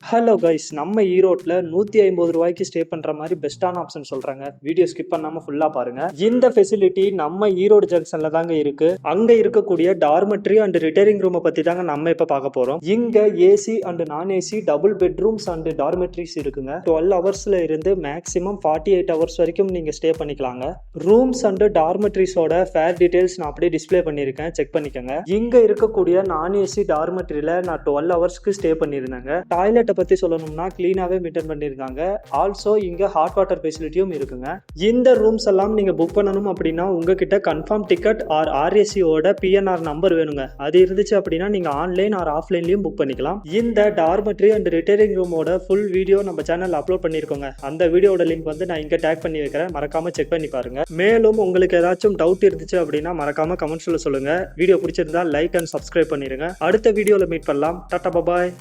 Hello guys, நம்ம ஈரோட்டில் 150 ரூபாய்க்கு ஸ்டே பண்ணுற மாதிரி பெஸ்ட்டான ஆப்ஷன் சொல்கிறாங்க. வீடியோ ஸ்கிப் பண்ணாமல் ஃபுல்லாக பாருங்கள். இந்த ஃபெசிலிட்டி நம்ம ஈரோடு ஜங்ஷனில் தாங்க இருக்குது. அங்கே இருக்கக்கூடிய டார்மெட்ரி அண்ட் ரிட்டையரிங் ரூமை பற்றி தாங்க நம்ம இப்போ பார்க்க போகிறோம். இங்கே ஏசி அண்ட் நான் ஏசி டபுள் பெட்ரூம்ஸ் அண்ட் டார்மெட்ரிஸ் இருக்குங்க. 12 ஹவர்ஸில் இருந்து மேக்ஸிமம் 48 ஹவர்ஸ் வரைக்கும் நீங்கள் ஸ்டே பண்ணிக்கலாங்க. ரூம்ஸ் அண்ட் டார்மெட்ரிஸோட ஃபேர் டீடைல்ஸ் நான் அப்படியே டிஸ்பிளே பண்ணியிருக்கேன், செக் பண்ணிக்கோங்க. இங்கே இருக்கக்கூடிய நான் ஏசி டார்மெட்ரியில் நான் 12 ஹவர்ஸ்க்கு ஸ்டே பண்ணியிருந்தேங்க. டாய்லெட் பத்தி சொல்லணும்னா கிளீனாவே மெயின்டைன் பண்ணிருக்காங்க. ஆல்சோ இங்க ஹாட் வாட்டர் ஃபெசிலிட்டியும் இருக்குங்க. இந்த ரூம்ஸ் எல்லாம் நீங்க புக் பண்ணணும் அப்படின்னா உங்ககிட்ட கன்ஃபார்ம் டிக்கெட் ஆர் ஆர்ஏசி ஓட பிஎன்ஆர் நம்பர் வேணுங்க. அது இருந்துச்சு அப்படின்னா நீங்க ஆன்லைன் ஆர் ஆஃப்லைன்லயும் புக் பண்ணிக்கலாம். இந்த டார்மெட்ரி அண்ட் ரிட்டையரிங் ரூமோட ஃபுல் வீடியோ நம்ம சேனல்ல அப்லோட் பண்ணிருக்கோங்க. அந்த வீடியோட லிங்க் வந்து நான் இங்க டேக் பண்ணி வைக்கிறேன், மறக்காம செக் பண்ணி பாருங்க. மேலும் உங்களுக்கு ஏதாச்சும் டவுட் இருந்துச்சு அப்படின்னா மறக்காம கமெண்ட்ஸ்ல சொல்லுங்க. வீடியோ பிடிச்சிருந்தா லைக் அண்ட் சப்ஸ்கிரைப் பண்ணிருங்க. அடுத்த வீடியோல மீட் பண்ணலாம். டாடா, பாய்.